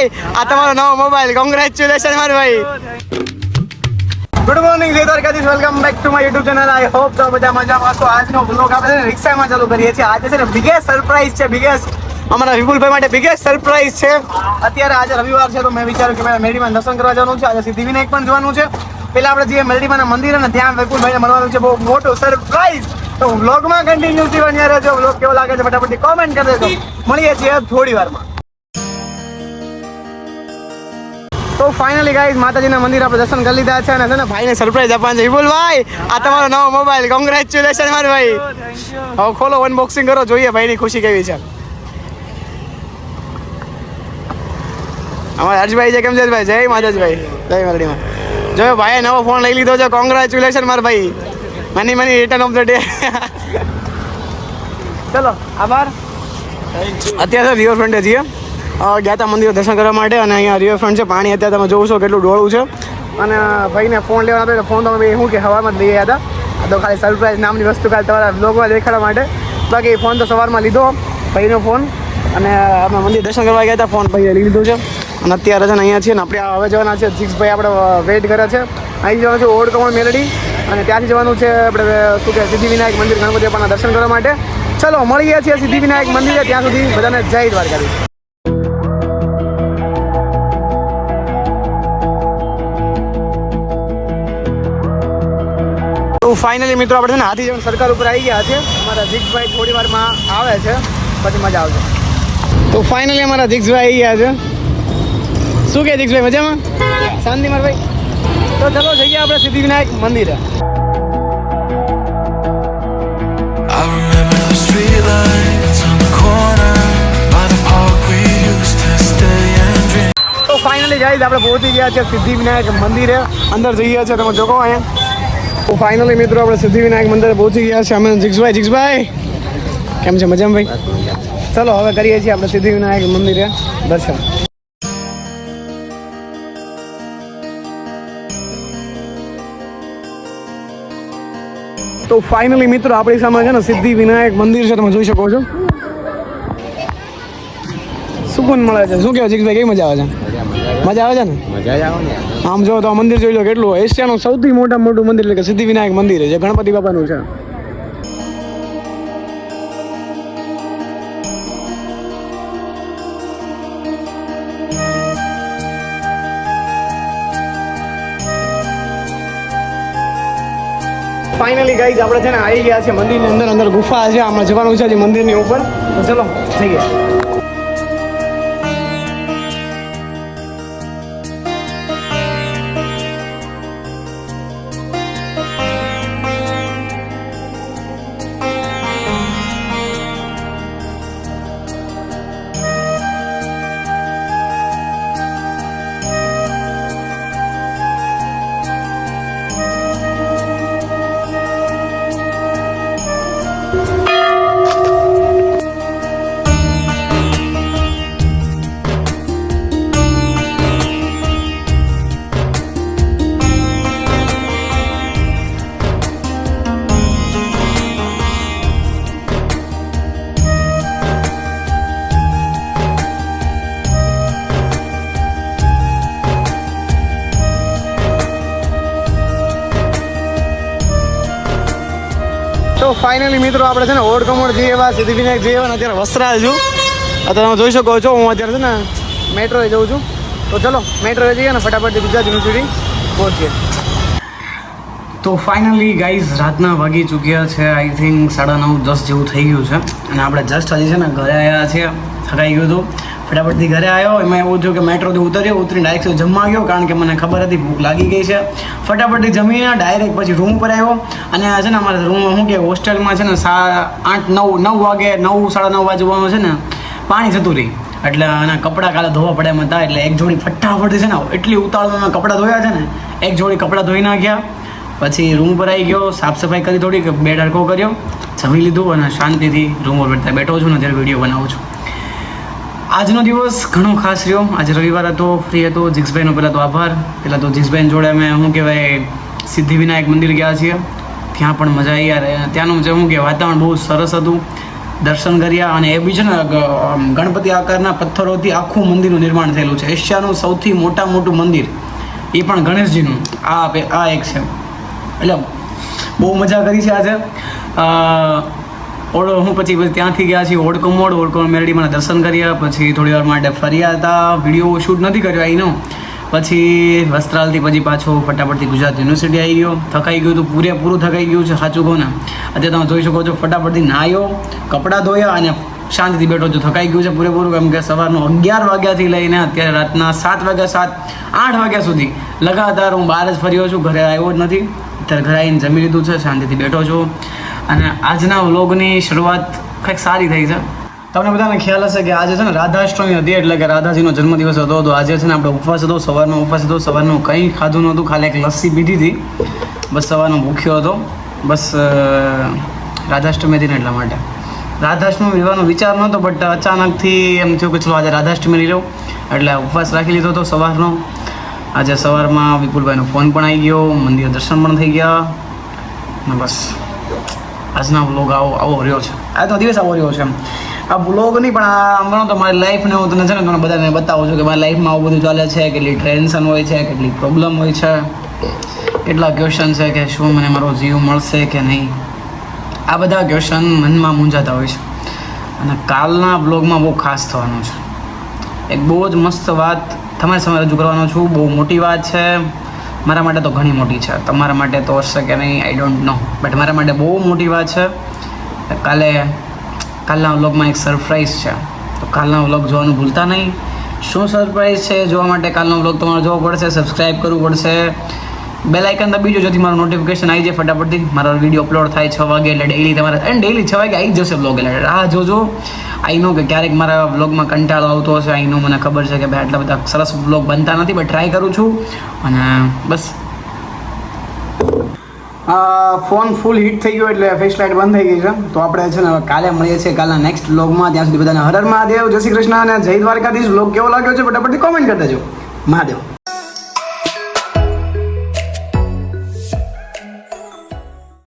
ભાઈ આ તમારો નવો મોબાઈલ કોંગ્રેચ્યુલેશન માર ભાઈ ગુડ મોર્નિંગ જય Dwarkadhish welcome back to my YouTube channel I hope તો બધા મજામાં હશો આજનો વ્લોગ આપણે રિક્ષામાં ચાલુ કરીએ છીએ આજે છે ને બિગેસ્ટ સરપ્રાઈઝ છે બિગેસ્ટ અમારા વિપુલભાઈ માટે બિગેસ્ટ સરપ્રાઈઝ છે અત્યારે આજે રવિવાર છે તો મેં વિચાર્યું કે ભાઈ મેરડીમાં દર્શન કરવા જવાનું છે આજે સિદ્ધિવિનાયક પણ જવાનું છે પેલા આપણે જે મેરડીમાંના મંદિર અને ત્યાં વિપુલભાઈને મળવાનું છે બહુ મોટું સરપ્રાઈઝ તો વ્લોગમાં કન્ટિન્યુઅસલી બન્યા રહેજો વ્લોગ કેવો લાગે છે ફટાફટ કોમેન્ટ કરી દેજો મળીએ છીએ થોડી વારમાં તો ફાઇનલી ગાઈઝ માતાજીના મંદિર આપણે દર્શન કરી લીધા છે અને છે ને ભાઈને સરપ્રાઈઝ આપવાનું છે વિપુલભાઈ આ તમારો નવો મોબાઈલ કોંગ્રેચ્યુલેશન માર ભાઈ હવે ખોલો અનબોક્સિંગ કરો જોઈએ ભાઈની ખુશી કેવી છે અમારા હર્ષભાઈ છે કેમ છે ભાઈ જય માતાજીભાઈ જય મેરડીમાં જો ભાઈએ નવો ફોન લઈ લીધો છે કોંગ્રેચ્યુલેશન માર ભાઈ money return of the day ચલો આભાર અત્યારે રિવરફ્રન્ટે છીએ ગયા હતા મંદિર દર્શન કરવા માટે અને અહીંયા રિવરફ્રન્ટ છે પાણી અત્યારે તમે જોવો છો કેટલું ડોળું છે અને ભાઈને ફોન લેવાનો હતો ફોન તો અમે શું કે હવામાં જ લઈ ગયા હતા તો ખાલી સરપ્રાઈઝ નામની વસ્તુ ખાલી તમારા બ્લોગમાં દેખાડવા માટે બાકી ફોન તો સવારમાં લીધો ભાઈનો ફોન અને અમે મંદિર દર્શન કરવા ગયા હતા ફોન ભાઈએ લઈ લીધો છે અને અત્યારે છે ને અહીંયા છીએ ને આપણે હવે જવાના છે જીક્ષભાઈ આપણે વેઇટ કરે છે અહીં જવાનું છે ઓડ કમળ મેલડી અને ત્યાંથી જવાનું છે આપણે શું કહે સિદ્ધિવિનાયક મંદિર ગણપતિ બાપાના દર્શન કરવા માટે ચલો મળીએ છીએ સિદ્ધિવિનાયક મંદિરે ત્યાં સુધી બધાને જય દ્વારકાધીશ તો ફાઇનલી મિત્રો આપણે છે ને હાથીજવન સરકાર ઉપર આવી ગયા છે અમારા જીક્ષભાઈ થોડી વારમાં આવે છે પછી મજા આવશે તો ફાઇનલી અમારા જીક્ષભાઈ આવી ગયા છે શું કે જીક્ષભાઈ મજામાં શાંતિ માર ભાઈ તો ચલો જઈએ આપણે સિદ્ધિવિનાયક મંદિરે તો ફાઇનલી ગાઈઝ આપણે પહોંચી ગયા છે સિદ્ધિવિનાયક મંદિરે અંદર જઈએ છીએ તમે જોકો અહીંયા તો ફાઇનલી મિત્રો આપણે સિદ્ધિવિનાયક મંદિરે પહોંચી ગયા છે અમે જીક્ષભાઈ કેમ છે મજામાં ભાઈ ચલો હવે કરીએ છીએ આપણે સિદ્ધિવિનાયક મંદિરે દર્શન તો ફાઇનલી મિત્રો આપણી સામે છે ને સિદ્ધિવિનાયક મંદિર છે તમે જોઈ શકો છો સુકૂન મળે છે શું કહેવાય જીક્ષભાઈ કેવી મજા આવે છે મજા આવે છે ને આમ જો તો આ મંદિર જોઈ લો કેટલું એશિયાનું સૌથી મોટું મંદિર એટલે કે સિદ્ધિવિનાયક મંદિર છે જે ગણપતિ બાપાનું છે ફાઇનલી ગાઈઝ આપણે છે ને આવી ગયા છે મંદિરની અંદર ગુફા છે આમાં જવાનું છે મંદિરની ઉપર તો ચલો જઈએ તો ફાઇનલી મિત્રો આપણે છે ને ઓડ કમોડ જઈએ એવા સિદ્ધિવિનાયક જઈએ એવા અત્યારે વસ્ત્રાલ છું અત્યારે તમે જોઈ શકો છો હું અત્યારે છે ને મેટ્રોએ જઉં છું તો ચલો મેટ્રોએ જઈએ ને ફટાફટ ગુજરાત યુનિવર્સિટી પહોંચીએ તો ફાઇનલી ગાઈઝ રાતના વાગી ચૂક્યા છે આઈ થિંક 9:30-10 જેવું થઈ ગયું છે અને આપણે જસ્ટ હજી છે ને ઘરે આવ્યા છીએ થકાઈ ગયું હતું ફટાફટથી ઘરે આવ્યો એમાં એવું થયું કે મેટ્રોથી ઉતરીને ડાયરેક્ટ જમવા ગયો કારણ કે મને ખબર હતી ભૂખ લાગી ગઈ છે ફટાફટથી જમીને ડાયરેક્ટ પછી રૂમ પર આવ્યો અને છે ને અમારા રૂમમાં શું કે હોસ્ટેલમાં છે ને 8-9 વાગે 9-9:30 વાગવાનું છે ને પાણી જતું રહી એટલે આના કપડાં કાલે ધોવા પડે એમ હતા એટલે એક જોડી ફટાફટથી છે ને એટલી ઉતાવળમાં કપડાં ધોયા છે ને એક જોડી કપડાં ધોઈ નાખ્યા પછી રૂમ પર આવી ગયો સાફ સફાઈ કરી થોડીક બેડ હરકો કર્યો જમી લીધું અને શાંતિથી રૂમ પર બેઠો છું ને ત્યારે વિડીયો બનાવું છું આજનો દિવસ ઘણો ખાસ રહ્યો આજે રવિવાર હતો ફ્રી હતો જીક્ષભાઈનો પહેલાં તો આભાર પહેલાં તો જીક્ષભાઈની જોડે અમે શું કહેવાય સિદ્ધિવિનાયક મંદિર ગયા છીએ ત્યાં પણ મજા આવી યાર ત્યાંનું જે શું કે વાતાવરણ બહુ સરસ હતું દર્શન કર્યા. અને એ બી છે ને ગણપતિ આકારના પથ્થરોથી આખું મંદિરનું નિર્માણ થયેલું છે. એશિયાનું સૌથી મોટું મંદિર એ પણ ગણેશજીનું આ એક છે. એટલે બહુ મજા કરી છે આજે. હું પછી ત્યાંથી ગયા છીએ ઓડકમોડ મેરડીમાં દર્શન કર્યા. પછી થોડી વાર માટે ફર્યા હતા. વિડીયો શૂટ નથી કર્યો અહીંનો. પછી વસ્ત્રાલથી પછી પાછો ફટાફટથી ગુજરાત યુનિવર્સિટી આવી ગયો. થકાઈ ગયું હતું, પૂરેપૂરું થકાઈ ગયું છે સાચું કહું ને. અત્યારે તમે જોઈ શકો છો ફટાફટથી નાહ્યો, કપડાં ધોયા અને શાંતિથી બેઠો છું. થકાઈ ગયું છે પૂરેપૂરું, કેમ કે સવારનો 11 વાગ્યાથી લઈને અત્યારે રાતના 8 વાગ્યા સુધી લગાતાર હું બહાર જ ફર્યો છું. ઘરે આવ્યો જ નથી. અત્યારે ઘરે આવીને જમી લીધું છે, શાંતિથી બેઠો છું. અને આજના વ્લોગની શરૂઆત કંઈક સારી થઈ છે. તમને બધાને ખ્યાલ હશે કે આજે છે ને રાધાષ્ટમી હતી, એટલે કે રાધાજીનો જન્મદિવસ હતો. તો આજે છે ને આપણે ઉપવાસ હતો, સવારનું કંઈ ખાધું નહોતું, ખાલી એક લસ્સી પીધી હતી. બસ સવારનો ભૂખ્યો હતો. બસ રાધાષ્ટમી હતી ને એટલા માટે. રાધાષ્ટમી લેવાનો વિચાર નહોતો, બટ અચાનકથી એમ થયું કે ચલો આજે રાધાષ્ટમી લઈ લો, એટલે ઉપવાસ રાખી લીધો હતો સવારનો. આજે સવારમાં વિપુલભાઈનો ફોન પણ આવી ગયો, મંદિર દર્શન પણ થઈ ગયા. અને બસ આજના વ્લોગ આવો રહ્યો છે. આજનો દિવસ આવો રહ્યો છે. આ વ્લોગ નહીં પણ હમણાં તો મારી લાઈફને હું તને છે ને તમને બધાને બતાવું છું કે મારી લાઈફમાં આવું બધું ચાલે છે. કેટલી ટેન્શન હોય છે, કેટલી પ્રોબ્લેમ હોય છે, કેટલા ક્વેશ્ચન છે કે શું મને મારો જીવ મળશે કે નહીં. આ બધા ક્વેશ્ચન મનમાં મૂંઝાતા હોય છે. અને કાલના વ્લોગમાં બહુ ખાસ થવાનું છે. એક બહુ જ મસ્ત વાત તમારી સામે રજૂ કરવાનો છું. બહુ મોટી વાત છે. મારા માટે તો ઘણી મોટી છે, તમારા માટે તો હશે કે નહીં આઈ ડોન્ટ નો, બટ મારા માટે બહુ મોટી વાત છે. કાલના વ્લોગમાં એક સરપ્રાઈઝ છે. તો કાલના વ્લોગ જોવાનું ભૂલતા નહીં. શું સરપ્રાઈઝ છે જોવા માટે કાલનો વ્લોગ તમારે જોવો પડશે, સબસ્ક્રાઈબ કરવું પડશે, બેલ આઇકન દબાવજો જેથી મારું નોટિફિકેશન આવી જાય ફટાફટથી. મારો વિડીયો અપલોડ થાય 6 વાગે, એટલે ડેઈલી તમારે ડેઈલી 6 વાગે આવી જશે વ્લોગ. એટલે રાહ જોજો. આઈ નો કે ક્યારેક મારા વ્લોગમાં કંટાળો આવતો હશે, આઈ નો મને ખબર છે કે ભાઈ આટલા બધા સરસ વ્લોગ બનતા નથી, બટ ટ્રાય કરું છું. અને બસ ફોન ફૂલ હીટ થઈ ગયો એટલે ફેસ લાઇટ બંધ થઈ ગઈ છે. તો આપણે છે ને કાલે મળીએ છીએ કાલના નેક્સ્ટ વ્લોગમાં. ત્યાં સુધી બધાને હર હર મહાદેવ, જય શ્રી કૃષ્ણ અને જય દ્વારકાધીશ. વ્લોગ કેવો લાગ્યો છે ફટાફટથી કોમેન્ટ કરી દેજો. મહાદેવ.